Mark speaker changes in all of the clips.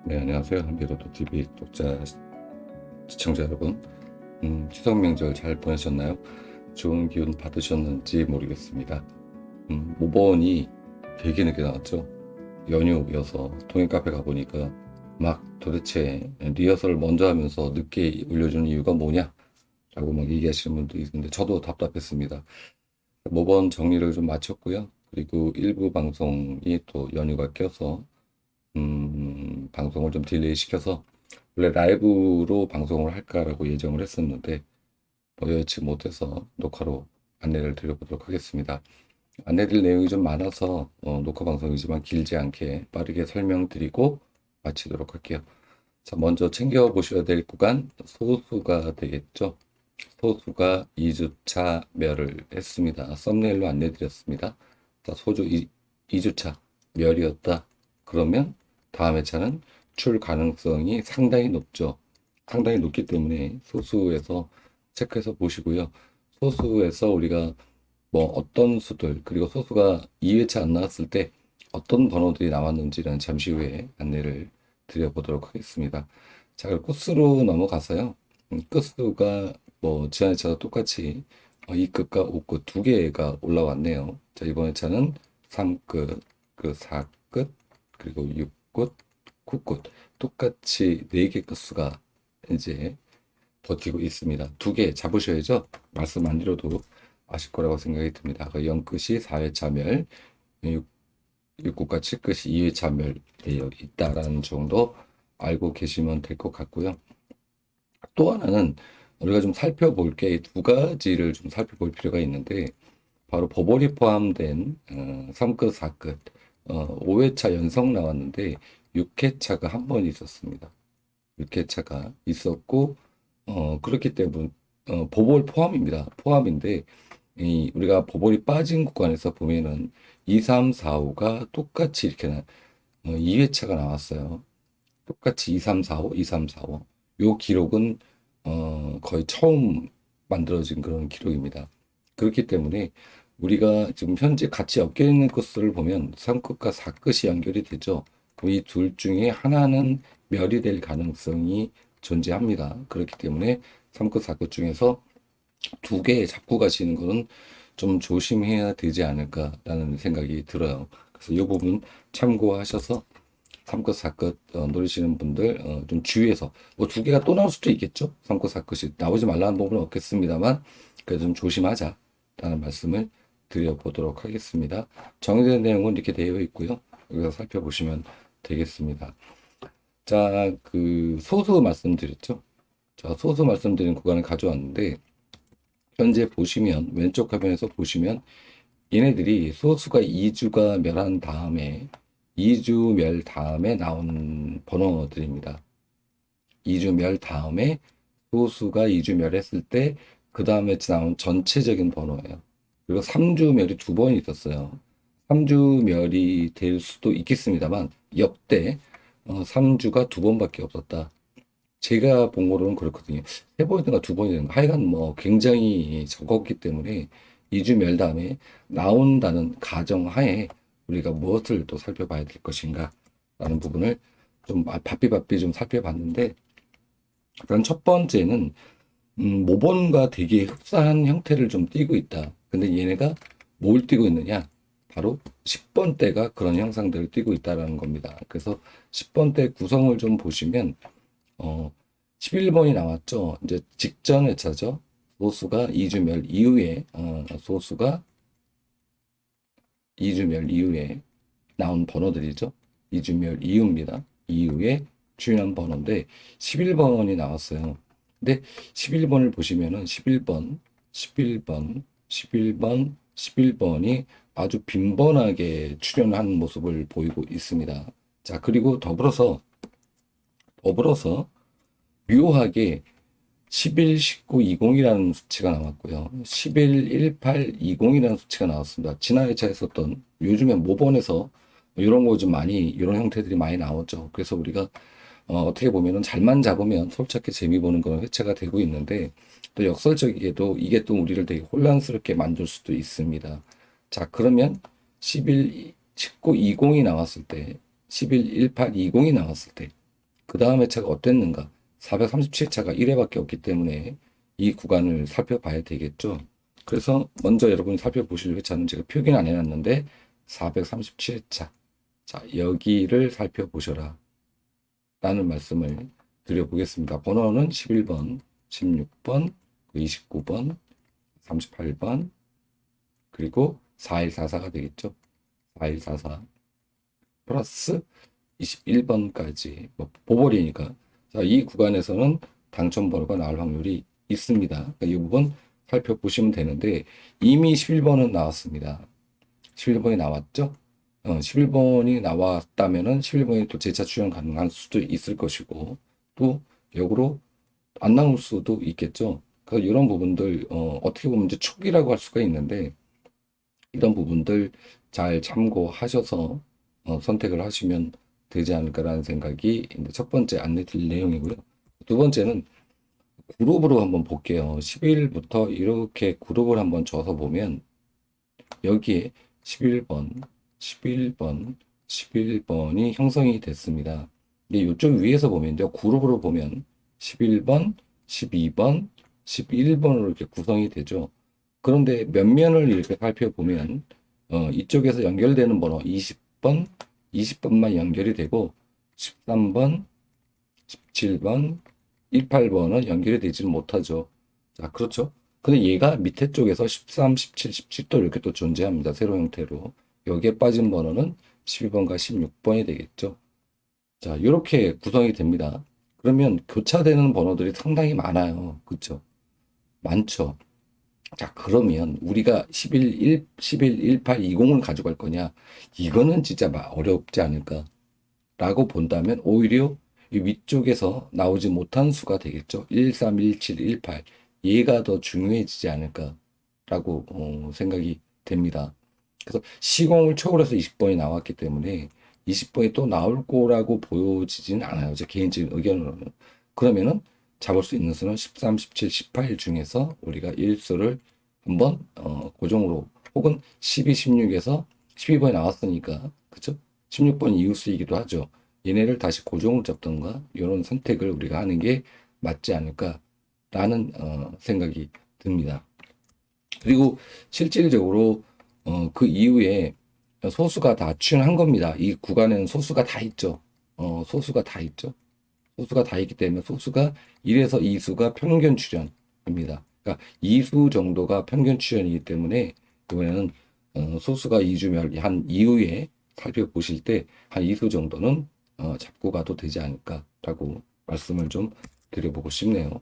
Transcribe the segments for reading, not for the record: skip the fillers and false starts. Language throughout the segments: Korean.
Speaker 1: 네, 안녕하세요. 한비로도 TV 독자 시청자 여러분. 추석 명절 잘 보내셨나요? 좋은 기운 받으셨는지 모르겠습니다. 모번이 되게 늦게 나왔죠. 연휴여서 동행 카페 가보니까 막 도대체 리허설을 먼저 하면서 늦게 올려주는 이유가 뭐냐? 라고 막 얘기하시는 분도 있는데 저도 답답했습니다. 모번 정리를 좀 마쳤고요. 그리고 일부 방송이 또 연휴가 껴서 방송을 좀 딜레이 시켜서 원래 라이브로 방송을 할까라고 예정을 했었는데 여의치 못해서 녹화로 안내를 드려보도록 하겠습니다. 안내드릴 내용이 좀 많아서 녹화 방송이지만 길지 않게 빠르게 설명드리고 마치도록 할게요. 자, 먼저 챙겨보셔야 될 구간 소수가 되겠죠. 소수가 2주차 멸을 했습니다. 썸네일로 안내드렸습니다. 자, 소주 2주차 멸이었다. 그러면 다음 회차는 출 가능성이 상당히 높죠. 상당히 높기 때문에 소수에서 체크해서 보시고요. 소수에서 우리가 뭐 어떤 수들 그리고 소수가 2회차 안 나왔을 때 어떤 번호들이 나왔는지는 잠시 후에 안내를 드려보도록 하겠습니다. 자, 그리고 코스로 넘어가서요. 끝수가 뭐 지난 회차와 똑같이 2끝과 5끝 두 개가 올라왔네요. 자, 이번 회차는 3끝, 그 4끝, 그리고 6끝, 9끝 똑같이 4개 끝수가 이제 버티고 있습니다. 두 개 잡으셔야죠. 말씀 안 드려도 아실 거라고 생각이 듭니다. 그 0끝이 4회차 멸, 6끝과 7끝이 2회차 멸되어 있다라는 정도 알고 계시면 될 것 같고요. 또 하나는 우리가 좀 살펴볼 게 두 가지를 좀 살펴볼 필요가 있는데 바로 버블이 포함된 3끝, 4끝 5회차 연속 나왔는데 6회차가 한 번 있었습니다. 6회차가 있었고 그렇기 때문에 버블 포함입니다. 포함인데 우리가 버블이 빠진 구간에서 보면은 2, 3, 4, 5가 똑같이 이렇게 2회차가 나왔어요. 똑같이 2, 3, 4, 5, 2, 3, 4, 5. 요 기록은 거의 처음 만들어진 그런 기록입니다. 그렇기 때문에 우리가 지금 현재 같이 엮여 있는 코스를 보면 3끝과 4끝이 연결이 되죠. 이 둘 중에 하나는 멸이 될 가능성이 존재합니다. 그렇기 때문에 3끝, 4끝 중에서 두 개 잡고 가시는 거는 좀 조심해야 되지 않을까라는 생각이 들어요. 그래서 이 부분 참고하셔서 3끝, 4끝 노리시는 분들 좀 주의해서 뭐 두 개가 또 나올 수도 있겠죠. 3끝, 4끝이 나오지 말라는 부분은 없겠습니다만 그래도 좀 조심하자라는 말씀을 드려보도록 하겠습니다. 정의된 내용은 이렇게 되어 있고요. 여기서 살펴보시면 되겠습니다. 자, 그 소수 말씀드렸죠. 자, 소수 말씀드린 구간을 가져왔는데 현재 보시면 왼쪽 화면에서 보시면 얘네들이 소수가 2주가 멸한 다음에 2주 멸 다음에 나온 번호들입니다. 2주 멸 다음에 소수가 2주 멸했을 때 그 다음에 나온 전체적인 번호예요. 그리고 3주 멸이 두 번 있었어요. 3주 멸이 될 수도 있겠습니다만 역대 3주가 두 번밖에 없었다. 제가 본 거로는 그렇거든요. 세 번이든가 두 번이든가 하여간 뭐 굉장히 적었기 때문에 2주 멸 다음에 나온다는 가정하에 우리가 무엇을 또 살펴봐야 될 것인가 라는 부분을 좀 바삐바삐 좀 살펴봤는데 일단 첫 번째는 모본과 되게 흡사한 형태를 좀 띠고 있다. 근데 얘네가 뭘 띠고 있느냐? 바로 10번대가 그런 형상들을 띠고 있다라는 겁니다. 그래서 10번대 구성을 좀 보시면 11번이 나왔죠. 이제 직전 회차죠. 소수가 2주멸 이후에 소수가 2주멸 이후에 나온 번호들이죠. 2주멸 이후입니다. 이후에 주인한 번호인데 11번이 나왔어요. 근데 11번을 보시면은 11번, 11번, 11번, 11번이 아주 빈번하게 출현한 모습을 보이고 있습니다. 자, 그리고 더불어서 묘하게 11, 19, 20이라는 수치가 나왔고요. 11, 18, 20이라는 수치가 나왔습니다. 지난 회차에 있었던 요즘에 모번에서 이런 거 좀 많이 이런 형태들이 많이 나오죠. 그래서 우리가 떻게 보면은 잘만 잡으면 솔직히 재미 보는 그런 회차가 되고 있는데 또 역설적이게도 이게 또 우리를 되게 혼란스럽게 만들 수도 있습니다. 자, 그러면 11, 19, 20이 나왔을 때 11, 18, 20이 나왔을 때 그 다음 회차가 어땠는가? 437차가 1회밖에 없기 때문에 이 구간을 살펴봐야 되겠죠. 그래서 먼저 여러분이 살펴보실 회차는 제가 표기는 안 해놨는데 437회차. 자, 여기를 살펴보셔라 라는 말씀을 드려보겠습니다. 번호는 11번, 16번, 29번, 38번, 그리고 4144가 되겠죠. 4144 플러스 21번까지 보벌이니까 자, 이 구간에서는 당첨 번호가 나올 확률이 있습니다. 그러니까 이 부분 살펴보시면 되는데 이미 11번은 나왔습니다. 11번이 나왔죠? 11번이 나왔다면은 11번이 또 재차 출연 가능할 수도 있을 것이고 또 역으로 안 나올 수도 있겠죠. 그러니까 이런 부분들 어떻게 보면 이제 촉이라고 할 수가 있는데 이런 부분들 잘 참고하셔서 선택을 하시면 되지 않을까라는 생각이 이제 첫 번째 안내 드릴 내용이고요. 두 번째는 그룹으로 한번 볼게요. 10일부터 이렇게 그룹을 한번 줘서 보면 여기에 11번, 11번, 11번이 형성이 됐습니다. 이쪽 위에서 보면요. 그룹으로 보면 11번, 12번, 11번으로 이렇게 구성이 되죠. 그런데 면면을 이렇게 살펴보면 이쪽에서 연결되는 번호 20번, 20번만 연결이 되고 13번, 17번, 18번은 연결이 되지는 못하죠. 자, 그렇죠. 근데 얘가 밑에 쪽에서 13, 17, 17도 이렇게 또 존재합니다. 세로 형태로. 여기에 빠진 번호는 12번과 16번이 되겠죠. 자, 이렇게 구성이 됩니다. 그러면 교차되는 번호들이 상당히 많아요. 그렇죠? 많죠. 자, 그러면 우리가 11, 18, 20을 가져갈 거냐? 이거는 진짜 어렵지 않을까? 라고 본다면 오히려 이 위쪽에서 나오지 못한 수가 되겠죠. 13, 17, 18. 얘가 더 중요해지지 않을까라고 생각이 됩니다. 그래서 시공을 초월해서 20번이 나왔기 때문에 20번이 또 나올 거라고 보여지지는 않아요. 제 개인적인 의견으로는. 그러면은 잡을 수 있는 수는 13, 17, 18 중에서 우리가 1수를 한번 고정으로 혹은 12, 16에서 12번이 나왔으니까 그쵸? 16번 이웃수이기도 하죠. 얘네를 다시 고정을 잡던가 이런 선택을 우리가 하는 게 맞지 않을까라는 생각이 듭니다. 그리고 실질적으로 그 이후에 소수가 다 출연한 겁니다. 이 구간에는 소수가 다 있죠. 소수가 다 있죠. 소수가 다 있기 때문에 소수가 1에서 2수가 평균 출연입니다. 그러니까 2수 정도가 평균 출연이기 때문에 이번에는 소수가 2주멸 한 이후에 살펴보실 때 한 2수 정도는 잡고 가도 되지 않을까라고 말씀을 좀 드려보고 싶네요.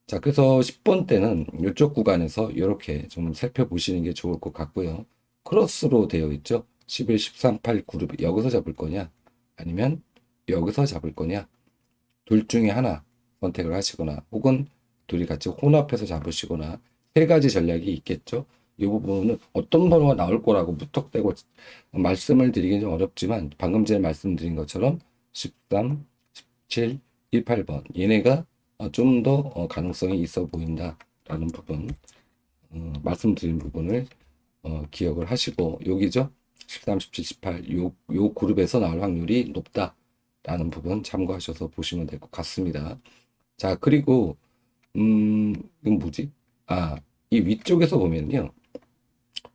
Speaker 1: 자, 그래서 10번 때는 이쪽 구간에서 이렇게 좀 살펴보시는 게 좋을 것 같고요. 크로스로 되어 있죠. 11, 13, 8 그룹 여기서 잡을 거냐 아니면 여기서 잡을 거냐 둘 중에 하나 선택을 하시거나 혹은 둘이 같이 혼합해서 잡으시거나 세 가지 전략이 있겠죠. 이 부분은 어떤 번호가 나올 거라고 무턱대고 말씀을 드리기는 좀 어렵지만 방금 전에 말씀드린 것처럼 13, 17, 18번 얘네가 좀 더 가능성이 있어 보인다라는 부분 말씀드린 부분을 기억을 하시고 여기죠. 13, 17, 18 요 그룹에서 나올 확률이 높다라는 부분 참고하셔서 보시면 될 것 같습니다. 자, 그리고 이건 뭐지? 이 위쪽에서 보면요.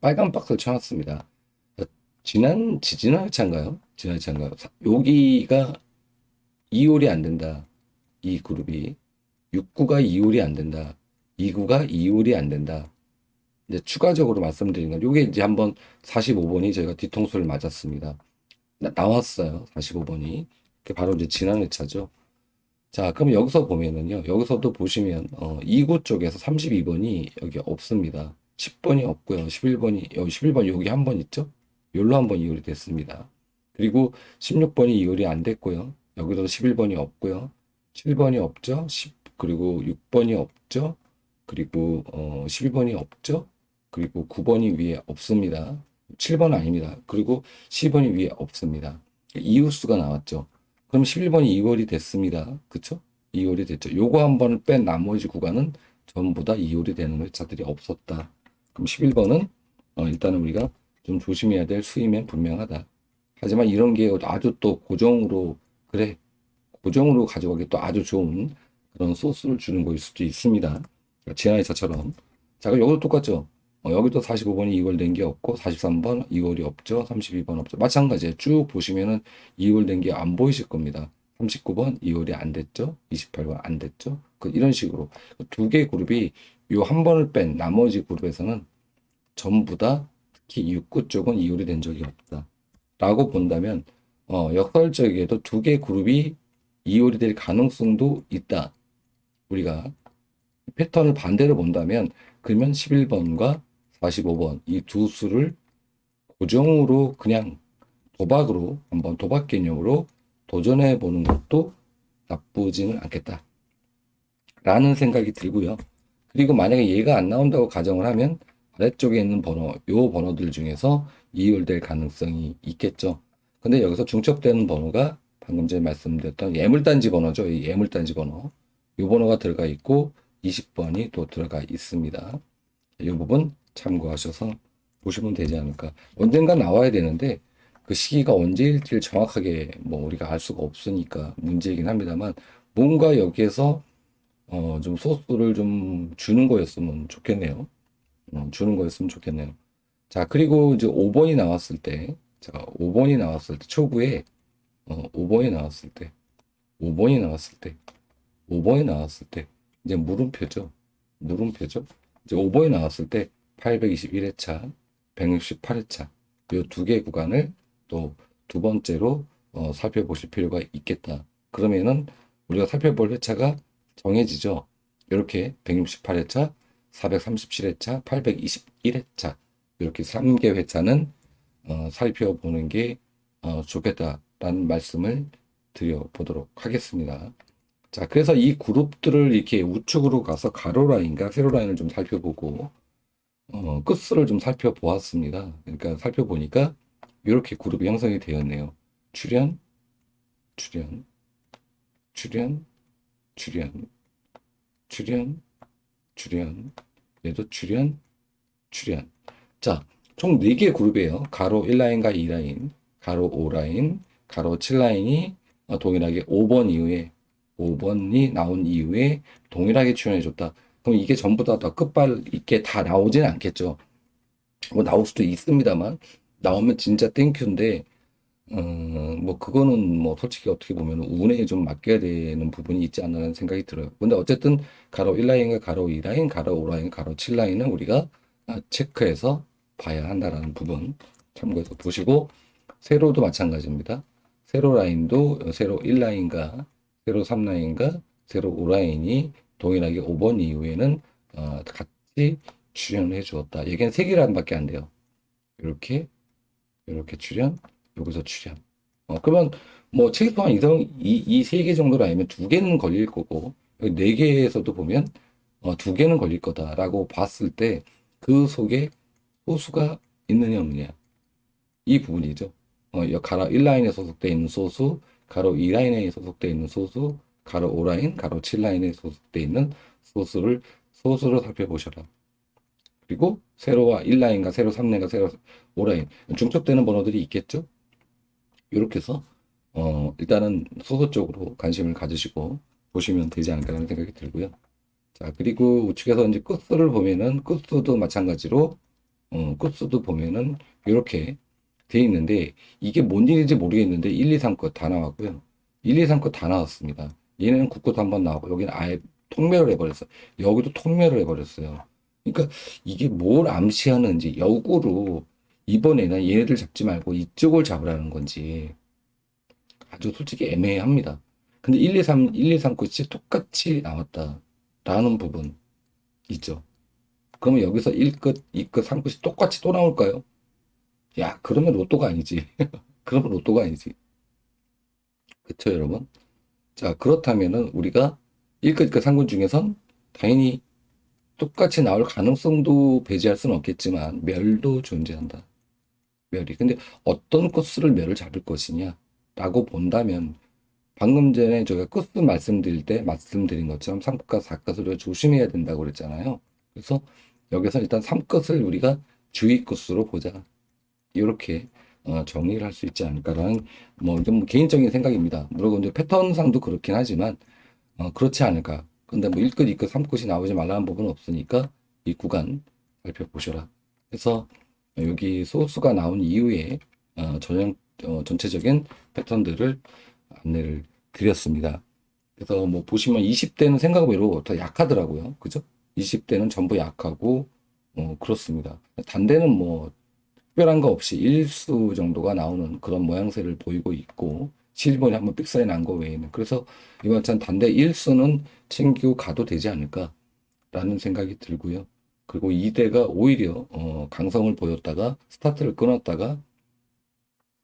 Speaker 1: 빨간 박스를 쳐놨습니다. 지난 회차인가요? 지난 회차인가요? 여기가 이홀이 안 된다. 이 그룹이 6구가 이홀이 안 된다. 2구가 이홀이 안 된다. 이제 추가적으로 말씀드리는 건 이게 이제 한번 45번이 저희가 뒤통수를 맞았습니다. 나왔어요. 45번이. 그게 바로 이제 지난 회차죠. 자, 그럼 여기서 보면은요. 여기서도 보시면 2구 쪽에서 32번이 여기 없습니다. 10번이 없고요. 11번이 여기 11번 여기 한 번 있죠? 여기로 한 번 이홀이 됐습니다. 그리고 16번이 이홀이 안 됐고요. 여기도 11번이 없고요. 7번이 없죠. 그리고 6번이 없죠. 그리고 11번이 없죠. 그리고 9번이 위에 없습니다. 7번 아닙니다. 그리고 10번이 위에 없습니다. 이웃수가 나왔죠. 그럼 11번이 2홀이 됐습니다. 그쵸? 2홀이 됐죠. 요거 한 번을 뺀 나머지 구간은 전부 다 2홀이 되는 회차들이 없었다. 그럼 11번은 일단은 우리가 좀 조심해야 될 수임엔 분명하다. 하지만 이런 게 아주 또 고정으로 그래 고정으로 가져가기 또 아주 좋은 그런 소스를 주는 거일 수도 있습니다. 지나이차처럼. 자, 그럼 여기도 똑같죠? 여기도 45번이 이월된 게 없고 43번 이월이 없죠. 32번 없죠. 마찬가지예요. 쭉 보시면은 이월된 게 안 보이실 겁니다. 39번 이월이 안 됐죠. 28번 안 됐죠. 이런 식으로 두 개의 그룹이 요 한 번을 뺀 나머지 그룹에서는 전부 다 특히 6구 쪽은 이월이 된 적이 없다. 라고 본다면 역설적에도 두 개의 그룹이 이월이 될 가능성도 있다. 우리가 패턴을 반대로 본다면 그러면 11번과 45번 이 두 수를 고정으로 그냥 도박으로 한번 도박 개념으로 도전해 보는 것도 나쁘지는 않겠다 라는 생각이 들고요. 그리고 만약에 얘가 안 나온다고 가정을 하면 아래쪽에 있는 번호, 요 번호들 중에서 이율될 가능성이 있겠죠. 근데 여기서 중첩되는 번호가 방금 전에 말씀드렸던 예물단지 번호죠. 이 예물단지 번호. 요 번호가 들어가 있고 20번이 또 들어가 있습니다. 이 부분 참고하셔서 보시면 되지 않을까. 언젠가 나와야 되는데 그 시기가 언제일지를 정확하게 뭐 우리가 알 수가 없으니까 문제이긴 합니다만 뭔가 여기에서 좀 소스를 좀 주는 거였으면 좋겠네요. 주는 거였으면 좋겠네요. 자, 그리고 이제 5번이 나왔을 때, 자, 5번이 나왔을 때, 초구에, 5번이 나왔을 때, 5번이 나왔을 때, 5번이 나왔을 때, 이제 물음표죠. 물음표죠. 이제 5번이 나왔을 때, 821회차, 168회차, 이 두 개 구간을 또 두 번째로 살펴보실 필요가 있겠다. 그러면은 우리가 살펴볼 회차가 정해지죠. 이렇게 168회차, 437회차, 821회차 이렇게 3개 회차는 살펴보는 게 좋겠다라는 말씀을 드려보도록 하겠습니다. 자, 그래서 이 그룹들을 이렇게 우측으로 가서 가로 라인과 세로 라인을 좀 살펴보고 끝수를 좀 살펴보았습니다. 그러니까 살펴보니까 이렇게 그룹이 형성이 되었네요. 출현, 출현, 출현, 출현, 출현, 출현, 얘도 출현, 출현. 자, 총 4개의 그룹이에요. 가로 1라인과 2라인, 가로 5라인, 가로 7라인이 동일하게 5번 이후에 5번이 나온 이후에 동일하게 출현해줬다. 그럼 이게 전부 다 끝발 있게 다 나오지는 않겠죠. 뭐 나올 수도 있습니다만 나오면 진짜 땡큐인데 뭐 그거는 뭐 솔직히 어떻게 보면 운에 좀 맡겨야 되는 부분이 있지 않나라는 생각이 들어요. 근데 어쨌든 가로 1라인과 가로 2라인, 가로 5라인, 가로 7라인은 우리가 체크해서 봐야 한다라는 부분 참고해서 보시고 세로도 마찬가지입니다. 세로 라인도 세로 1라인과 세로 3라인과 세로 5라인이 동일하게 5번 이후에는 같이 출현을 해 주었다. 얘기는 3개란밖에 안 돼요. 이렇게 출현, 여기서 출현. 그러면 뭐 최소한 이 3개 정도로 아니면 2개는 걸릴 거고 4개에서도 보면 2개는 걸릴 거다라고 봤을 때 그 속에 소수가 있느냐 없느냐 이 부분이죠. 가로 1라인에 소속되어 있는 소수, 가로 2라인에 소속되어 있는 소수, 가로 5라인, 가로 7라인에 소속되어 있는 소수를 살펴보셔라. 그리고 세로와 1라인과 세로 3라인과 세로 5라인 중첩되는 번호들이 있겠죠. 이렇게 해서 일단은 소수 쪽으로 관심을 가지시고 보시면 되지 않을까라는 생각이 들고요. 자, 그리고 우측에서 이제 끝수를 보면은 끝수도 마찬가지로 끝수도 보면은 이렇게 돼 있는데 이게 뭔 일인지 모르겠는데 1, 2, 3 것 다 나왔고요. 1, 2, 3 것 다 나왔습니다. 얘는 국것도 한번 나오고 여기는 아예 통멸을 해버렸어요. 여기도 통멸을 해버렸어요. 그러니까 이게 뭘 암시하는지 역으로 이번에는 얘네들 잡지 말고 이쪽을 잡으라는 건지 아주 솔직히 애매합니다. 근데 1, 2, 3 끝이 똑같이 나왔다라는 부분 있죠. 그러면 여기서 1끝, 2끝, 3끝이 똑같이 또 나올까요? 야, 그러면 로또가 아니지. 그러면 로또가 아니지. 그쵸, 여러분? 자, 그렇다면은 우리가 1끝, 2끝, 3끝 중에선 당연히 똑같이 나올 가능성도 배제할 수는 없겠지만 멸도 존재한다. 멸이. 근데 어떤 코스를 멸을 잡을 것이냐 라고 본다면 방금 전에 제가 코스 말씀드릴 때 말씀드린 것처럼 3끝과 4끝을 조심해야 된다고 그랬잖아요. 그래서 여기서 일단 3끝을 우리가 주의 코스로 보자. 이렇게 정리를 할 수 있지 않을까라는 좀 개인적인 생각입니다. 물론 이제 패턴상도 그렇긴 하지만 그렇지 않을까. 근데 뭐 1끝, 2끝, 3끝이 나오지 말라는 법은 없으니까 이 구간 살펴보셔라. 그래서 여기 소스가 나온 이후에 전체적인 패턴들을 안내를 드렸습니다. 그래서 뭐 보시면 20대는 생각외로 더 약하더라고요. 그죠? 20대는 전부 약하고 그렇습니다. 단대는 뭐 특별한 거 없이 일수 정도가 나오는 그런 모양새를 보이고 있고 실번에 한번 삑사리 난 거 외에는 그래서 이번 참 단대 일수는 챙기고 가도 되지 않을까라는 생각이 들고요. 그리고 2대가 오히려 강성을 보였다가 스타트를 끊었다가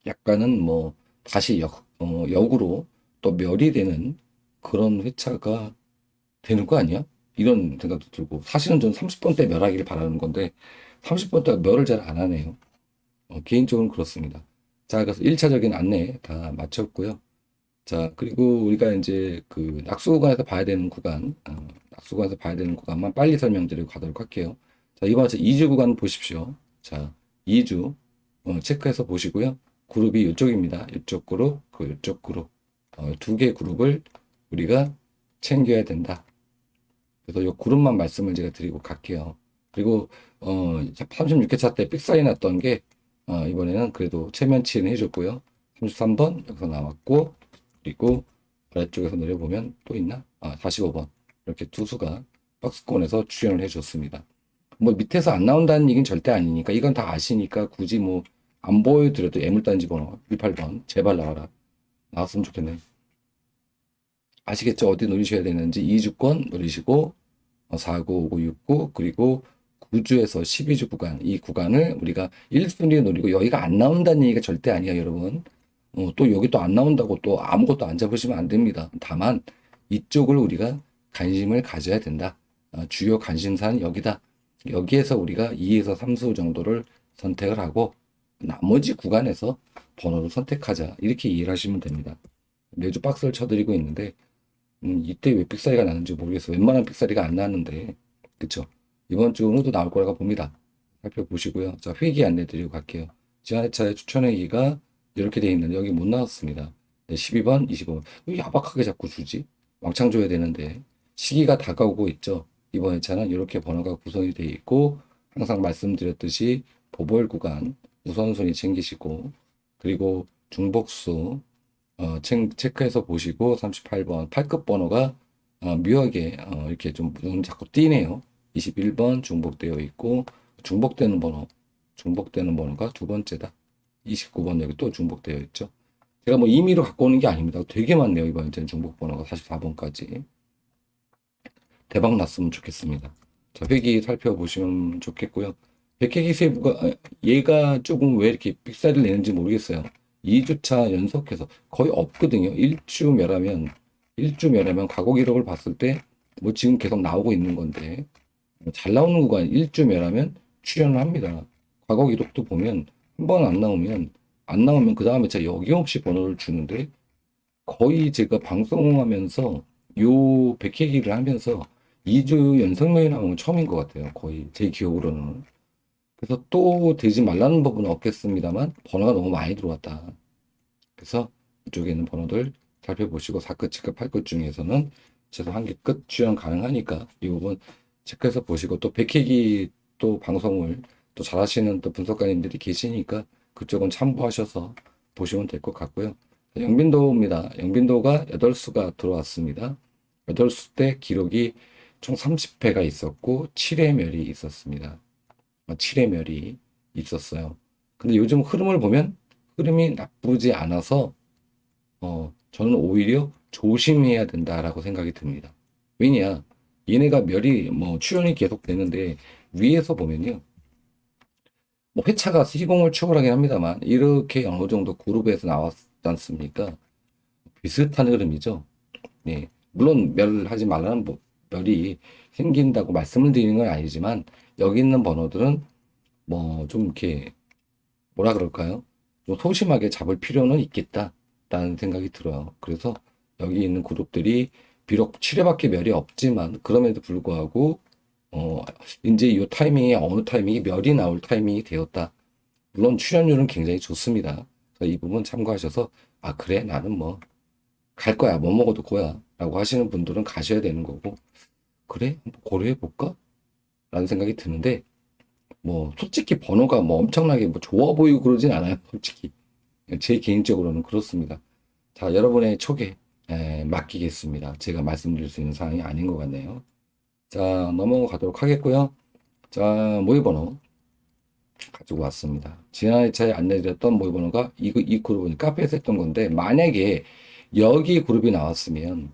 Speaker 1: 약간은 뭐 다시 역으로 또 멸이 되는 그런 회차가 되는 거 아니야? 이런 생각도 들고 사실은 전 30번 대 멸하기를 바라는 건데 30번 대 멸을 잘 안 하네요. 개인적으로는 그렇습니다. 자, 그래서 1차적인 안내 다 마쳤고요. 자, 그리고 우리가 이제 그 낙수구간에서 봐야 되는 구간, 낙수구간에서 봐야 되는 구간만 빨리 설명드리고 가도록 할게요. 자, 이번 2주 구간 보십시오. 자, 2주 체크해서 보시고요. 그룹이 이쪽입니다. 이쪽 그룹, 이쪽 그룹. 두 개 그룹을 우리가 챙겨야 된다. 그래서 이 그룹만 말씀을 제가 드리고 갈게요. 그리고 36회차 때 삑사리 났던 게 이번에는 그래도 체면치는 해줬고요. 33번 여기서 나왔고 그리고 아래쪽에서 내려보면 또 있나? 45번 이렇게 두 수가 박스권에서 출연을 해줬습니다. 뭐 밑에서 안 나온다는 얘기는 절대 아니니까 이건 다 아시니까 굳이 뭐 안 보여드려도 애물단지 번호 18번 제발 나와라. 나왔으면 좋겠네. 아시겠죠? 어디 노리셔야 되는지 2주권 노리시고 49, 59, 69 그리고 9주에서 12주 구간 이 구간을 우리가 1순위에 노리고 여기가 안 나온다는 얘기가 절대 아니야 여러분. 또 여기 또 안 나온다고 또 아무것도 안 잡으시면 안 됩니다. 다만 이쪽을 우리가 관심을 가져야 된다. 주요 관심사는 여기다. 여기에서 우리가 2에서 3수 정도를 선택을 하고 나머지 구간에서 번호를 선택하자. 이렇게 이해를 하시면 됩니다. 매주 박스를 쳐드리고 있는데 이때 왜 삑사리가 나는지 모르겠어요. 웬만한 삑사리가 안 나는데 그쵸? 이번 주는 또 나올 거라고 봅니다. 살펴보시고요. 자, 회기 안내 드리고 갈게요. 지난해차의 추천회기가 이렇게 돼 있는데 여기 못 나왔습니다. 네, 12번, 25번. 왜 야박하게 자꾸 주지? 왕창 줘야 되는데 시기가 다가오고 있죠. 이번 회차는 이렇게 번호가 구성이 돼 있고 항상 말씀드렸듯이 보벌 구간 우선순위 챙기시고 그리고 중복수 체크해서 보시고 38번 8급 번호가 묘하게 이렇게 좀 눈 자꾸 띄네요. 21번 중복되어 있고 중복되는 번호가 두 번째다. 29번 여기 또 중복되어 있죠. 제가 뭐 임의로 갖고 오는 게 아닙니다. 되게 많네요. 이번에는 중복 번호가 44번까지. 대박 났으면 좋겠습니다. 자, 회기 살펴보시면 좋겠고요. 백회기 세부가 얘가 조금 왜 이렇게 삑사리를 내는지 모르겠어요. 2주차 연속해서 거의 없거든요. 1주 멸하면 과거 기록을 봤을 때 뭐 지금 계속 나오고 있는 건데 잘 나오는 구간 1주 멸하면 출연을 합니다. 과거 기록도 보면 한 번 안 나오면 그 다음에 제가 여김없이 번호를 주는데 거의 제가 방송하면서 요 백회기를 하면서 2주 연속면이 나오는 건 처음인 것 같아요. 거의 제 기억으로는. 그래서 또 되지 말라는 법은 없겠습니다만 번호가 너무 많이 들어왔다. 그래서 이쪽에 있는 번호들 살펴보시고 4끝, 7끝, 8끝 중에서는 최소 한 개 끝 출연 가능하니까 이 부분 체크해서 보시고 또 백회기 또 방송을 또 잘하시는 또 분석가님들이 계시니까 그쪽은 참고하셔서 보시면 될 것 같고요. 영빈도입니다. 영빈도가 8수가 들어왔습니다. 8수 때 기록이 총 30회가 있었고 7회 멸이 있었습니다. 7회 멸이 있었어요. 근데 요즘 흐름을 보면 흐름이 나쁘지 않아서 저는 오히려 조심해야 된다라고 생각이 듭니다. 왜냐? 얘네가 멸이 뭐 출연이 계속 되는데 위에서 보면요. 뭐 회차가 시공을 추월하긴 합니다만 이렇게 어느 정도 그룹에서 나왔지 않습니까? 비슷한 흐름이죠. 네. 물론 멸하지 말라는 멸이 생긴다고 말씀을 드리는 건 아니지만 여기 있는 번호들은 뭐 좀 이렇게 뭐라 그럴까요? 좀 소심하게 잡을 필요는 있겠다라는 생각이 들어요. 그래서 여기 있는 그룹들이 비록 7회밖에 멸이 없지만 그럼에도 불구하고 이제 이 타이밍에 어느 타이밍이 멸이 나올 타이밍이 되었다. 물론 출연료는 굉장히 좋습니다. 그래서 이 부분 참고하셔서, 아, 그래, 나는 뭐, 갈 거야. 뭐 먹어도 고야. 라고 하시는 분들은 가셔야 되는 거고, 그래? 한번 고려해볼까? 라는 생각이 드는데, 뭐, 솔직히 번호가 뭐 엄청나게 뭐 좋아 보이고 그러진 않아요. 솔직히. 제 개인적으로는 그렇습니다. 자, 여러분의 촉에 맡기겠습니다. 제가 말씀드릴 수 있는 사항이 아닌 것 같네요. 자, 넘어가도록 하겠고요. 자, 모의번호 가지고 왔습니다. 지난 회차에 안내드렸던 모의번호가 이 그룹은 카페에서 했던 건데, 만약에 여기 그룹이 나왔으면,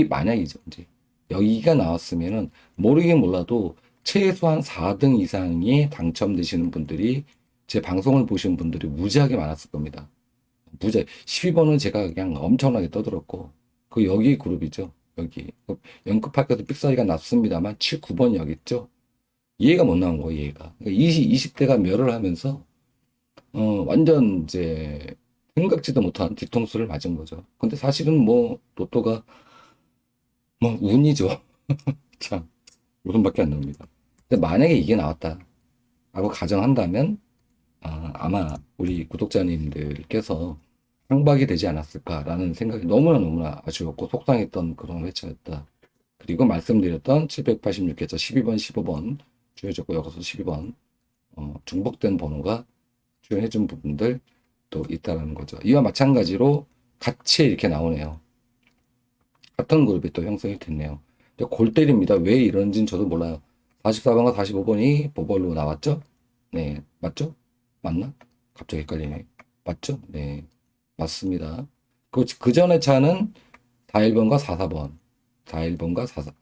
Speaker 1: 만약이죠, 이제. 여기가 나왔으면은, 모르긴 몰라도 최소한 4등 이상이 당첨되시는 분들이, 제 방송을 보신 분들이 무지하게 많았을 겁니다. 12번은 제가 그냥 엄청나게 떠들었고, 여기 그룹이죠. 여기. 연급학교도 삑사리가 났습니다만, 7, 9번이 여기 있죠. 이해가 못 나온 거예요, 이해가. 그러니까 20대가 멸을 하면서, 완전 이제, 생각지도 못한 뒤통수를 맞은 거죠. 근데 사실은 뭐, 로또가, 뭐, 운이죠. 참, 웃음밖에 안 나옵니다. 근데 만약에 이게 나왔다. 라고 가정한다면, 아마 우리 구독자님들께서 상박이 되지 않았을까라는 생각이 너무나 아쉬웠고 속상했던 그런 회차였다. 그리고 말씀드렸던 786회차 12번, 15번 주여졌고 여기서 12번 중복된 번호가 출연해준 부분들 또 있다라는 거죠. 이와 마찬가지로 같이 이렇게 나오네요. 같은 그룹이 또 형성이 됐네요. 근데 골 때립니다. 왜 이런지는 저도 몰라요. 44번과 45번이 보벌로 나왔죠? 네, 맞죠? 맞나? 갑자기 헷갈리네. 맞죠? 네, 맞습니다. 그 전에 차는 41번과 44번. 41번과 44,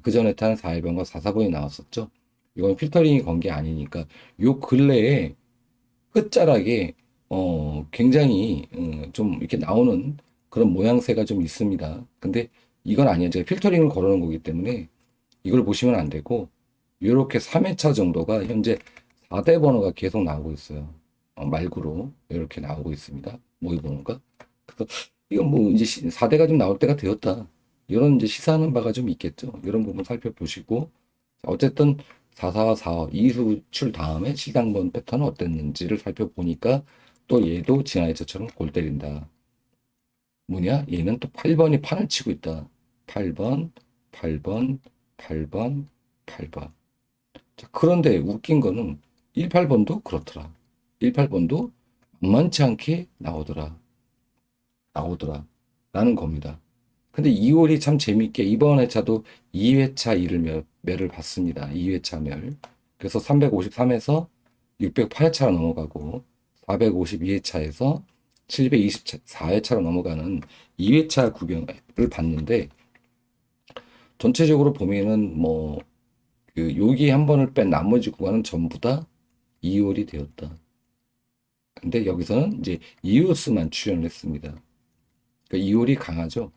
Speaker 1: 그 전에 탄 41번과 44번이 나왔었죠. 이건 필터링이 건 게 아니니까, 요 근래에 끝자락에, 굉장히, 좀 이렇게 나오는 그런 모양새가 좀 있습니다. 근데 이건 아니에요. 제가 필터링을 걸어놓은 거기 때문에 이걸 보시면 안 되고, 이렇게 3회차 정도가 현재 4대 번호가 계속 나오고 있어요. 말구로 이렇게 나오고 있습니다. 모의 번호가. 그래서 이건 뭐 이제 4대가 좀 나올 때가 되었다. 이런 이제 시사하는 바가 좀 있겠죠. 이런 부분 살펴보시고 어쨌든 44, 45 이수출 다음에 시장번 패턴은 어땠는지를 살펴보니까 또 얘도 지난 회차처럼 골 때린다. 뭐냐? 얘는 또 8번이 판을 치고 있다. 8번, 8번, 8번, 8번. 자, 그런데 웃긴 거는 18번도 그렇더라. 18번도 만만치 않게 나오더라. 라는 겁니다. 근데 2월이 참 재밌게 이번 회차도 2회차 일을 멸을 받습니다. 2회차 멸. 그래서 353에서 608회차로 넘어가고 452회차에서 724회차로 넘어가는 2회차 구경을 받는데 전체적으로 보면은 뭐 여기 한 번을 뺀 나머지 구간은 전부 다 2월이 되었다. 근데 여기서는 이제 이웃수만 출연을 했습니다. 그러니까 2월이 강하죠.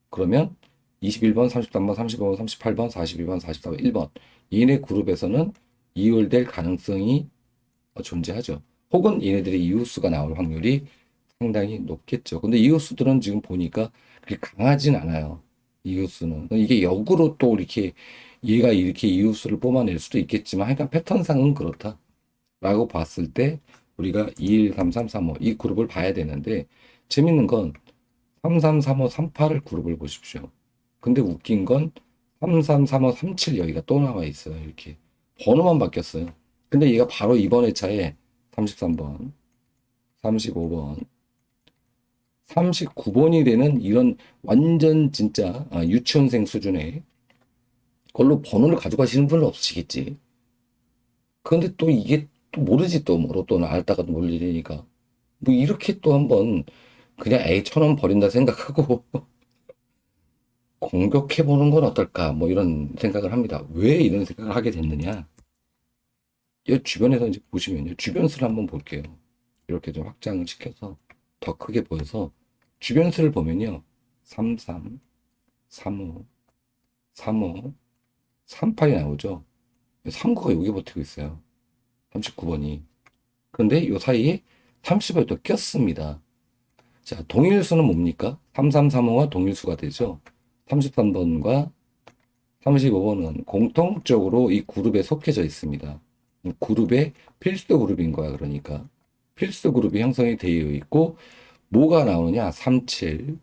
Speaker 1: 그러면 21번, 33번, 35번, 38번, 42번, 44번, 1번 얘네 그룹에서는 2월 될 가능성이 존재하죠. 혹은 얘네들의 이웃수가 나올 확률이 상당히 높겠죠. 근데 이웃수들은 지금 보니까 그렇게 강하진 않아요. 이웃수는. 이게 역으로 또 이렇게 얘가 이렇게 이웃수를 뽑아낼 수도 있겠지만 하여간 패턴상은 그렇다. 라고 봤을 때 우리가 21, 33, 35 이 그룹을 봐야 되는데 재밌는 건 33, 35, 38을 그룹을 보십시오. 근데 웃긴 건 33, 35, 37 여기가 또 나와 있어요. 이렇게 번호만 바뀌었어요. 근데 얘가 바로 이번 회차에 33번, 35번, 39번이 되는 이런 완전 진짜 유치원생 수준의 걸로 번호를 가져가시는 분은 없으시겠지. 그런데 또 이게 또 모르지 또 뭐 로또는 알다가 놀 일이니까 뭐 이렇게 또 한번 그냥 에이 1,000원 버린다 생각하고 공격해보는 건 어떨까 뭐 이런 생각을 합니다. 왜 이런 생각을 하게 됐느냐? 이 주변에서 이제 보시면요. 주변 수를 한번 볼게요. 이렇게 좀 확장을 시켜서 더 크게 보여서 주변 수를 보면요. 33, 35, 35, 38이 나오죠. 39가 여기 버티고 있어요. 39번이. 그런데 이 사이에 30을 또 꼈습니다. 자, 동일수는 뭡니까? 3335와 동일수가 되죠. 33번과 35번은 공통적으로 이 그룹에 속해져 있습니다. 그룹의 필수 그룹인 거야. 그러니까 필수 그룹이 형성이 되어 있고 뭐가 나오느냐? 37,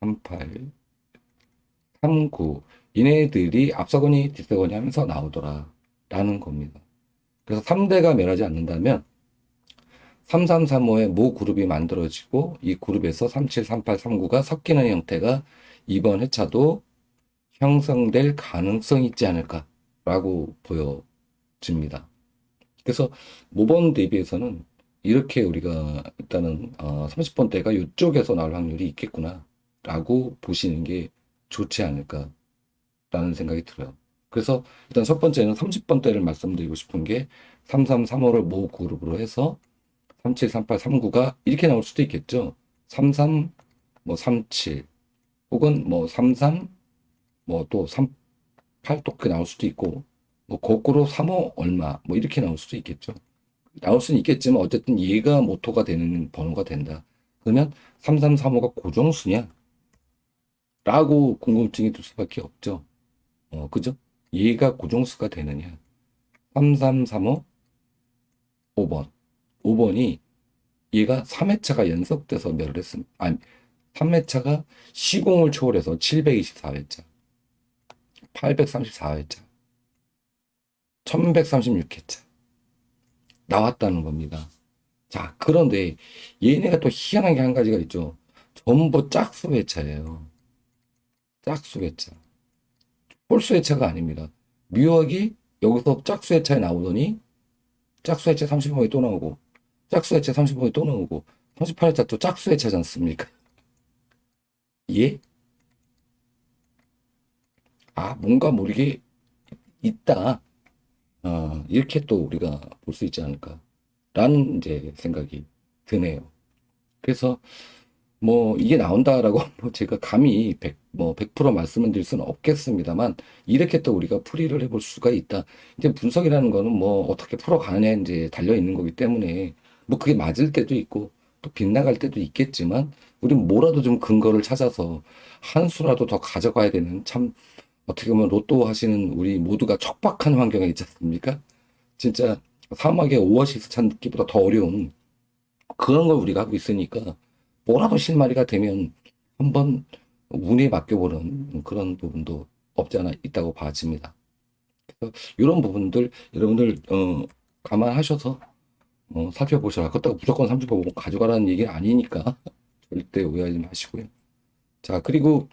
Speaker 1: 38, 39 얘네들이 앞서거니 뒤서거니 하면서 나오더라 라는 겁니다. 그래서 3대가 멸하지 않는다면 3335의 모 그룹이 만들어지고 이 그룹에서 37, 38, 39가 섞이는 형태가 이번 회차도 형성될 가능성이 있지 않을까라고 보여집니다. 그래서 모번 대비해서는 이렇게 우리가 일단은 30번대가 이쪽에서 나올 확률이 있겠구나라고 보시는 게 좋지 않을까라는 생각이 들어요. 그래서 일단 첫 번째는 30번대를 말씀드리고 싶은 게 3335를 모 그룹으로 해서 37, 38, 39가 이렇게 나올 수도 있겠죠. 33, 뭐 37, 혹은 뭐 33, 뭐 또 38 또 그렇게 나올 수도 있고, 뭐 거꾸로 35 얼마, 뭐 이렇게 나올 수도 있겠죠. 나올 수는 있겠지만 어쨌든 얘가 모토가 되는 번호가 된다. 그러면 3335가 고정수냐? 라고 궁금증이 들 수밖에 없죠. 그죠? 얘가 고정수가 되느냐? 3335 5번. 5번이 얘가 3회차가 연속돼서 멸을 했습니다. 아니, 3회차가 시공을 초월해서 724회차, 834회차, 1136회차 나왔다는 겁니다. 자, 그런데 얘네가 또 희한한 게 한 가지가 있죠. 전부 짝수 회차예요. 짝수 회차. 홀수 회차가 아닙니다. 묘하게 여기서 짝수 회차에 나오더니 짝수 회차 30번이 또 나오고 짝수 회차 30번이 또 나오고 38회차 또 짝수 회차지 않습니까? 예? 아, 뭔가 모르게 있다. 이렇게 또 우리가 볼 수 있지 않을까라는 이제 생각이 드네요. 그래서 뭐 이게 나온다라고 뭐 제가 감히 100% 말씀을 드릴 수는 없겠습니다만 이렇게 또 우리가 풀이를 해볼 수가 있다. 이제 분석이라는 거는 뭐 어떻게 풀어가느냐에 이제 달려 있는 거기 때문에 뭐 그게 맞을 때도 있고 또 빗나갈 때도 있겠지만 우린 뭐라도 좀 근거를 찾아서 한 수라도 더 가져가야 되는 참 어떻게 보면 로또 하시는 우리 모두가 척박한 환경에 있지 않습니까? 진짜 사막에 오아시스 찾기보다 더 어려운 그런 걸 우리가 하고 있으니까 뭐라도 실마리가 되면 한번 운에 맡겨보는 그런 부분도 없지 않아 있다고 봐집니다. 그래서 이런 부분들 여러분들 감안하셔서 살펴보셔라. 그렇다고 무조건 30번 가져가라는 얘기는 아니니까 절대 오해하지 마시고요. 자, 그리고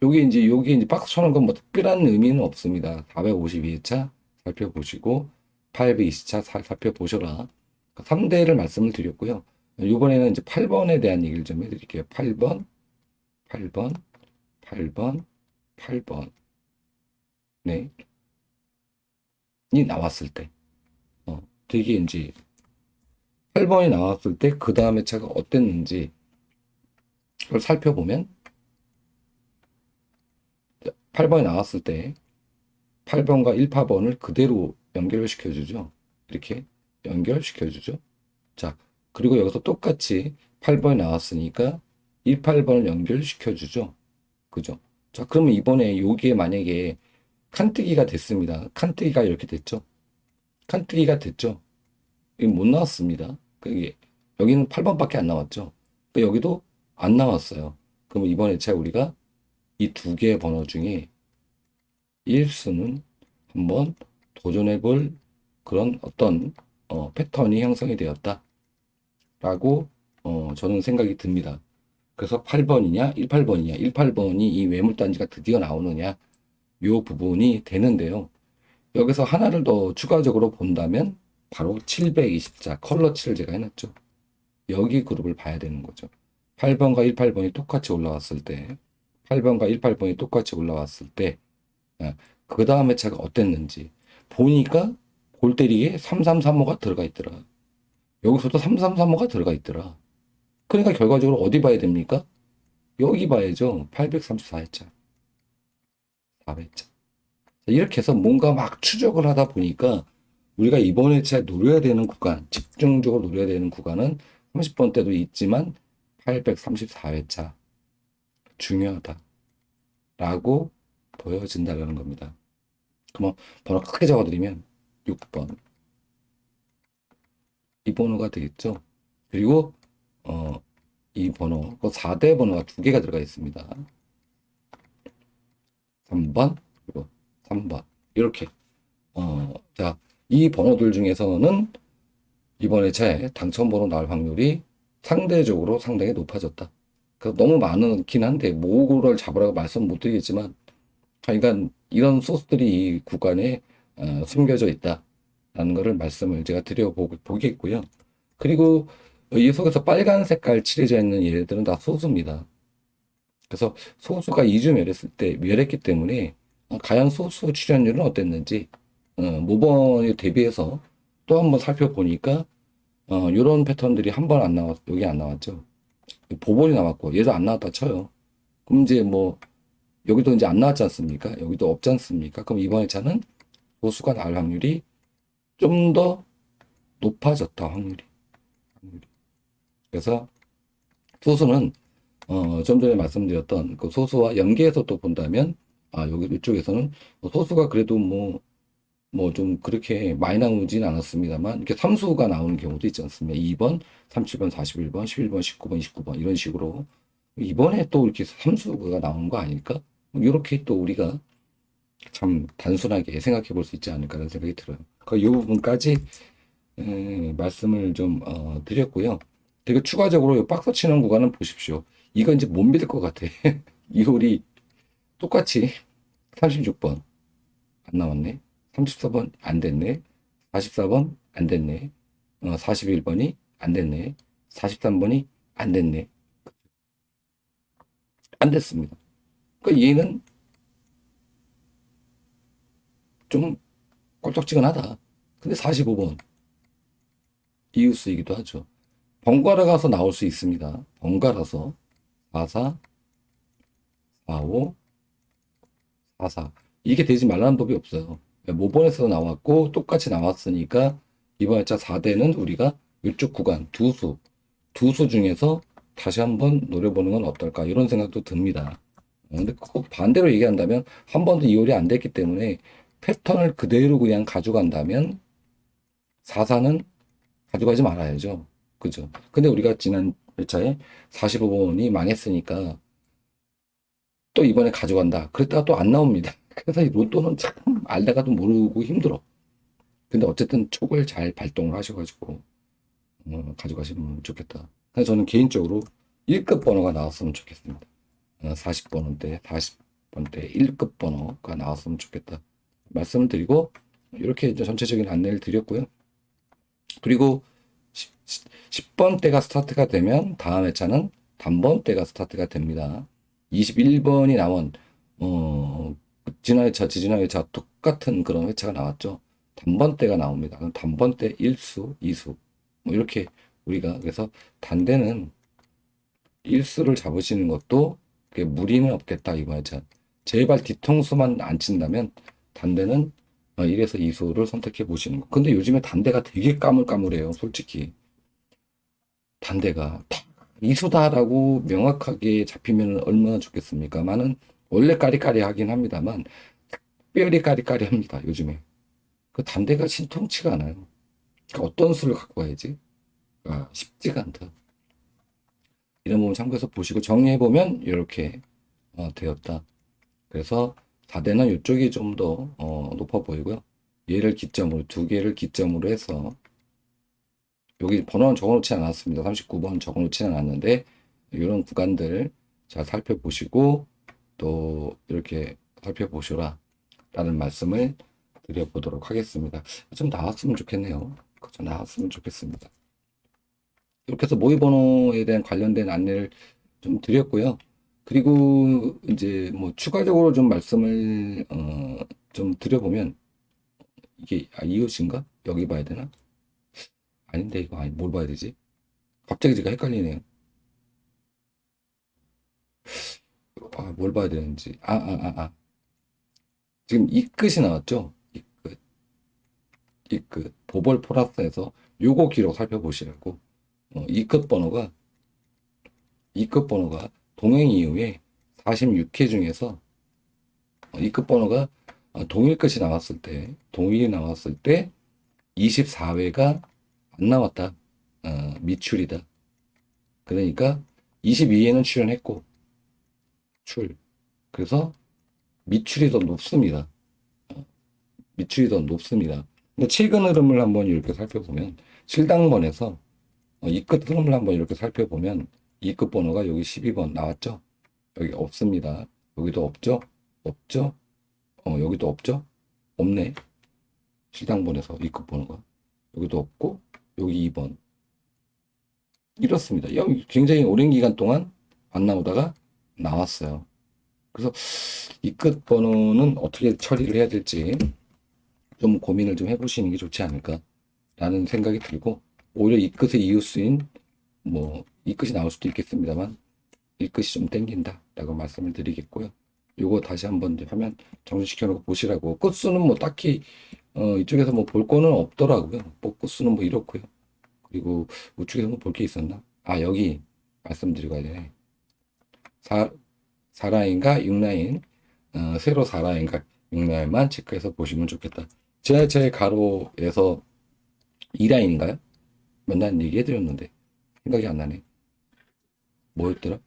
Speaker 1: 여기 이제 박스 쳐놓은 건 뭐 특별한 의미는 없습니다. 452회차 살펴보시고 820차 살펴보셔라. 3대를 말씀을 드렸고요. 이번에는 이제 8번에 대한 얘기를 좀 해드릴게요. 8번, 8번, 8번, 8번. 네. 이 나왔을 때. 되게 이제 8번이 나왔을 때 그 다음에 차가 어땠는지 그걸 살펴보면 8번이 나왔을 때 8번과 1파번을 그대로 연결을 시켜주죠. 이렇게 연결시켜주죠. 자, 그리고 여기서 똑같이 8번이 나왔으니까 18번을 연결시켜주죠. 그죠? 자, 그러면 이번에 여기에 만약에 칸뜨기가 됐습니다. 칸뜨기가 이렇게 됐죠. 칸뜨기가 됐죠. 이게 못 나왔습니다. 그게 여기는 8번밖에 안 나왔죠. 근데 여기도 안 나왔어요. 그럼 이번에 차 우리가 이 두 개의 번호 중에 1수는 한번 도전해 볼 그런 어떤 패턴이 형성이 되었다라고 저는 생각이 듭니다. 그래서 8번이냐, 18번이냐, 18번이 이 매물단지가 드디어 나오느냐, 요 부분이 되는데요. 여기서 하나를 더 추가적으로 본다면 바로 720자 컬러 7을 제가 해놨죠. 여기 그룹을 봐야 되는 거죠. 8번과 18번이 똑같이 올라왔을 때, 8번과 18번이 똑같이 올라왔을 때, 그 다음에 차가 어땠는지 보니까 골 때리기에 3335가 들어가 있더라. 여기서도 3335가 들어가 있더라. 그러니까 결과적으로 어디 봐야 됩니까? 여기 봐야죠. 834회차, 4회차. 이렇게 해서 뭔가 막 추적을 하다 보니까 우리가 이번 회차에 노려야 되는 구간, 집중적으로 노려야 되는 구간은 30번 때도 있지만 834회차 중요하다라고 보여진다는 겁니다. 그럼 번호 크게 적어드리면 6번, 이 번호가 되겠죠. 그리고 이 번호, 그 4대 번호가 두 개가 들어가 있습니다. 3번, 그리고 3번. 이렇게. 자, 이 번호들 중에서는 이번에 제 당첨번호 나올 확률이 상대적으로 상당히 높아졌다. 너무 많긴 한데, 뭐를 잡으라고 말씀 못 드리겠지만, 그러니까 이런 소스들이 이 구간에 숨겨져 있다라는 것을 말씀을 제가 드려보겠고요. 그리고 이 속에서 빨간 색깔 칠해져 있는 얘들은 다 소수입니다. 그래서 소수가 2주 멸했을 때 멸했기 때문에 과연 소수 출연율은 어땠는지 모번에 대비해서 또 한번 살펴보니까 이런 패턴들이 한 번 안 나왔, 여기 안 나왔죠. 보본이 나왔고 얘도 안 나왔다 쳐요. 그럼 이제 뭐 여기도 이제 안 나왔지 않습니까? 여기도 없지 않습니까? 그럼 이번 회차는 소수가 나올 확률이 좀 더 높아졌다, 확률이. 그래서 소수는 좀 전에 말씀드렸던 그 소수와 연계해서 또 본다면 여기 이쪽에서는 소수가 그래도 뭐 좀 그렇게 많이 나오진 않았습니다만 이렇게 삼수가 나오는 경우도 있지 않습니까? 2번, 37번, 41번, 11번, 19번, 29번 이런 식으로 이번에 또 이렇게 삼수가 나오는 거 아닐까? 이렇게 또 우리가 참 단순하게 생각해 볼 수 있지 않을까라는 생각이 들어요. 이 부분까지 말씀을 좀 드렸고요. 그리고 추가적으로 이 박스 치는 구간은 보십시오. 이건 이제 못 믿을 것 같아. 이홀이 똑같이 36번 안 나왔네. 34번 안 됐네. 44번 안 됐네. 41번이 안 됐네. 43번이 안 됐네. 안 됐습니다. 그러니까 얘는 좀 꼴짝지근하다. 근데 45번 이웃수이기도 하죠. 번갈아 가서 나올 수 있습니다. 번갈아서 44, 45, 44 이게 되지 말라는 법이 없어요. 모번에서 나왔고 똑같이 나왔으니까 이번 회차 4대는 우리가 이쪽 구간 두수 중에서 다시 한번 노려보는 건 어떨까 이런 생각도 듭니다. 근데 꼭 반대로 얘기한다면 한 번도 이홀이 안 됐기 때문에 패턴을 그대로 그냥 가져간다면 44는 가져가지 말아야죠. 그죠? 근데 우리가 지난 회차에 45번이 망했으니까 또 이번에 가져간다. 그랬다가 또 안 나옵니다. 그래서 이 로또는 참 알다가도 모르고 힘들어. 근데 어쨌든 촉을 잘 발동을 하셔가지고 가져가시면 좋겠다. 그래서 저는 개인적으로 1급 번호가 나왔으면 좋겠습니다. 40번대, 40번대 1급 번호가 나왔으면 좋겠다. 말씀을 드리고 이렇게 이제 전체적인 안내를 드렸고요. 그리고 10번대가 스타트가 되면 다음 회차는 단번대가 스타트가 됩니다. 21번이 나온 지난 회차, 지지난 회차 똑같은 그런 회차가 나왔죠. 단번대가 나옵니다. 그럼 단번대 1수, 2수 뭐 이렇게 우리가 그래서 단대는 1수를 잡으시는 것도 무리는 없겠다 이거 회차. 제발 뒤통수만 안 친다면 단대는 1에서 2수를 선택해 보시는 거. 근데 요즘에 단대가 되게 까물까물해요. 솔직히. 단대가 이수다라고 명확하게 잡히면 얼마나 좋겠습니까만은 원래 까리까리하긴 합니다만 특별히 까리까리합니다 요즘에. 그 단대가 신통치가 않아요. 그러니까 어떤 수를 갖고 와야지 쉽지가 않다. 이런 부분 참고해서 보시고 정리해 보면 이렇게 되었다. 그래서 4대는 이쪽이 좀 더 높아 보이고요. 얘를 기점으로 두 개를 기점으로 해서 여기 번호는 적어놓지 않았습니다. 39번 적어놓지는 않았는데 이런 구간들 잘 살펴보시고 또 이렇게 살펴보시라 라는 말씀을 드려보도록 하겠습니다. 좀 나왔으면 좋겠네요. 좀 나왔으면 좋겠습니다. 이렇게 해서 모의 번호에 대한 관련된 안내를 좀 드렸고요. 그리고 이제 뭐 추가적으로 좀 말씀을 좀 드려보면 이게 이웃인가? 여기 봐야 되나? 아닌데 이거 뭘 봐야 되지? 갑자기 제가 헷갈리네요. 뭘 봐야 되는지. 지금 이 끝이 나왔죠? 이 끝. 이 끝. 보벌 플러스에서 요거 기록 살펴보시라고. 이 끝 번호가 동행 이후에 46회 중에서 이 끝 번호가 동일 끝이 나왔을 때, 동일이 나왔을 때 24회가 안 나왔다. 미출이다. 그러니까 22에는 출연했고 출. 그래서 미출이 더 높습니다. 미출이 더 높습니다. 근데 최근 흐름을 한번 이렇게 살펴보면 7당번에서 이 끝 흐름을 한번 이렇게 살펴보면 이 끝 번호가 여기 12번 나왔죠? 여기 없습니다. 여기도 없죠? 없죠? 여기도 없죠? 없네. 7당번에서 이 끝 번호가 여기도 없고 여기 2번 이렇습니다. 여기 굉장히 오랜 기간 동안 안 나오다가 나왔어요. 그래서 이 끝 번호는 어떻게 처리를 해야 될지 좀 고민을 좀 해보시는 게 좋지 않을까라는 생각이 들고, 오히려 이 끝의 이웃수인 뭐 이 끝이 나올 수도 있겠습니다만 이 끝이 좀 땡긴다라고 말씀을 드리겠고요. 요거 다시 한번 이제 화면 정지시켜 놓고 보시라고. 끝수는 뭐 딱히 이쪽에서 뭐 볼 거는 없더라고요. 뭐 끝수는 뭐 이렇고요. 그리고 우측에서 뭐 볼 게 있었나? 아, 여기 말씀드리고 가야 되네. 4라인과 6라인, 세로 4라인과 6라인만 체크해서 보시면 좋겠다. 제 가로에서 2라인인가요? 맨날 얘기해드렸는데 생각이 안 나네. 뭐였더라?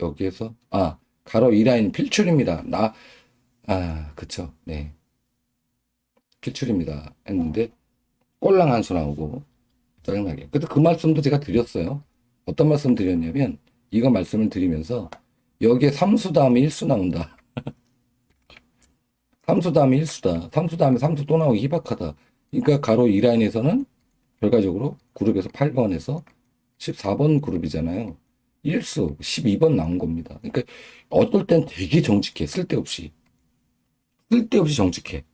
Speaker 1: 여기에서 가로 2라인 필출입니다. 그쵸. 네. 필출입니다. 했는데 꼴랑 한 수 나오고 짜증나게. 근데 그 말씀도 제가 드렸어요. 어떤 말씀 드렸냐면 이거 말씀을 드리면서 여기에 3수 다음에 1수 나온다. 3수 다음에 1수다. 3수 다음에 3수 또 나오기 희박하다. 그러니까 가로 2라인에서는 결과적으로 그룹에서 8번에서 14번 그룹이잖아요. 1수 12번 나온 겁니다. 그러니까 어떨 땐 되게 정직해. 쓸데없이. 쓸데없이 정직해.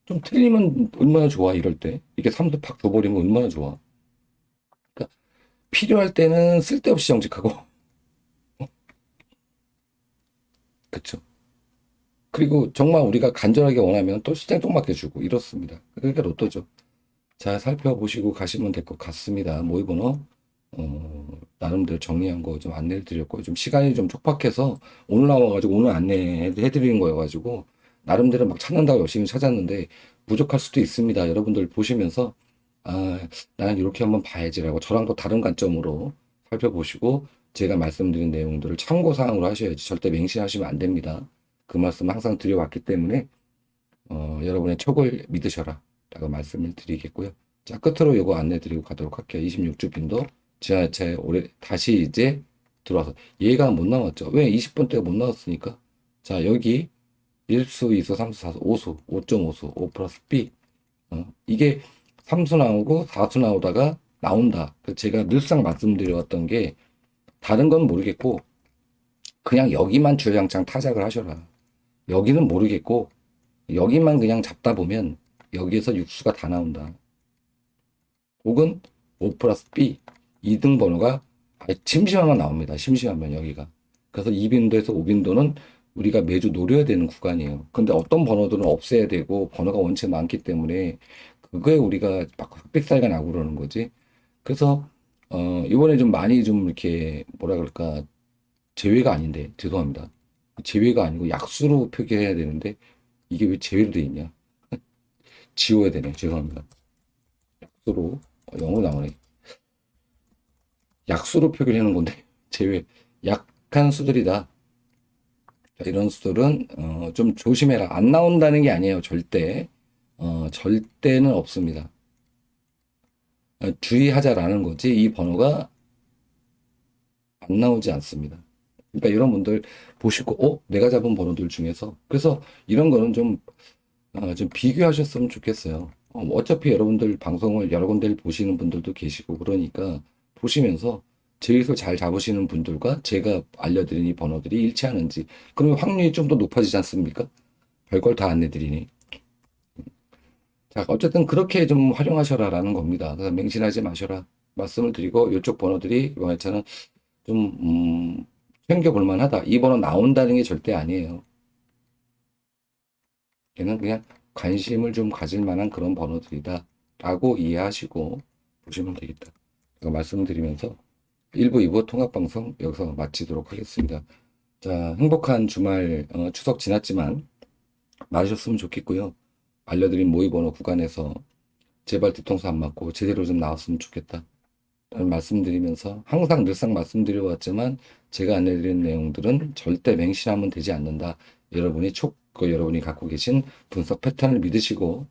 Speaker 1: 좀 틀리면 얼마나 좋아, 이럴 때. 이렇게 3수 팍 줘버리면 얼마나 좋아. 그러니까 필요할 때는 쓸데없이 정직하고. 그쵸. 그리고 정말 우리가 간절하게 원하면 또 시장 쪽 맡겨주고 이렇습니다. 그러니까 로또죠. 잘 살펴보시고 가시면 될 것 같습니다. 모의번호 나름대로 정리한 거 좀 안내를 드렸고요. 좀 시간이 좀 촉박해서 오늘 나와가지고 오늘 안내해드리는 거여가지고 나름대로 막 찾는다고 열심히 찾았는데 부족할 수도 있습니다. 여러분들 보시면서 나는 이렇게 한번 봐야지라고 저랑 또 다른 관점으로 살펴보시고 제가 말씀드린 내용들을 참고사항으로 하셔야지 절대 맹신하시면 안 됩니다. 그 말씀 항상 드려왔기 때문에 여러분의 촉을 믿으셔라 라고 말씀을 드리겠고요. 자, 끝으로 요거 안내 드리고 가도록 할게요. 26주 빈도 지하철 올해 다시 이제 들어와서 얘가 못 나왔죠. 왜? 20번대가 못 나왔으니까. 자, 여기 1수, 2수, 3수, 4수, 5수, 5.5수, 5 플러스 B. 이게 3수 나오고 4수 나오다가 나온다. 제가 늘상 말씀드려왔던 게 다른 건 모르겠고 그냥 여기만 주장창 타작을 하셔라. 여기는 모르겠고 여기만 그냥 잡다 보면 여기에서 육수가 다 나온다. 혹은 5 플러스 B 2등 번호가 심심하면 나옵니다. 심심하면 여기가. 그래서 2빈도에서 5빈도는 우리가 매주 노려야 되는 구간이에요. 근데 어떤 번호들은 없애야 되고 번호가 원체 많기 때문에 그거에 우리가 막 흑백사이가 나고 그러는 거지. 그래서 이번에 좀 많이 좀 이렇게 뭐라 그럴까 제외가 아닌데 죄송합니다. 제외가 아니고 약수로 표기해야 되는데 이게 왜 제외로 돼 있냐? 지워야 되네. 죄송합니다. 약수로 영어로 나오네. 약수로 표기를 해놓은 건데 제외. 약한 수들이다. 자, 이런 수들은 좀 조심해라. 안 나온다는 게 아니에요. 절대. 절대는 없습니다. 주의하자라는 거지 이 번호가 안 나오지 않습니다. 그러니까 이런 분들 보시고 내가 잡은 번호들 중에서 그래서 이런 거는 좀 비교하셨으면 좋겠어요. 어차피 여러분들 방송을 여러 군데를 보시는 분들도 계시고 그러니까 보시면서 제일서 잘 잡으시는 분들과 제가 알려드린 이 번호들이 일치하는지 그러면 확률이 좀 더 높아지지 않습니까? 별걸 다 안내드리니. 자, 어쨌든 그렇게 좀 활용하셔라라는 겁니다. 그래서 맹신하지 마셔라 말씀을 드리고 이쪽 번호들이 이번 회차는 좀 챙겨볼 만하다. 이 번호 나온다는 게 절대 아니에요. 얘는 그냥 관심을 좀 가질 만한 그런 번호들이다 라고 이해하시고 보시면 되겠다. 제가 말씀을 드리면서 1부, 2부 통합방송 여기서 마치도록 하겠습니다. 자, 행복한 주말 추석 지났지만 맞으셨으면 좋겠고요. 알려드린 모의번호 구간에서 제발 뒤통수 안 맞고 제대로 좀 나왔으면 좋겠다. 라는 말씀드리면서 항상 늘상 말씀드려왔지만 제가 안내드리는 내용들은 절대 맹신하면 되지 않는다. 여러분이 갖고 계신 분석 패턴을 믿으시고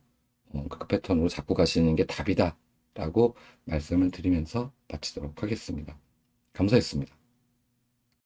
Speaker 1: 그 패턴으로 잡고 가시는 게 답이다. 라고 말씀을 드리면서 마치도록 하겠습니다. 감사했습니다.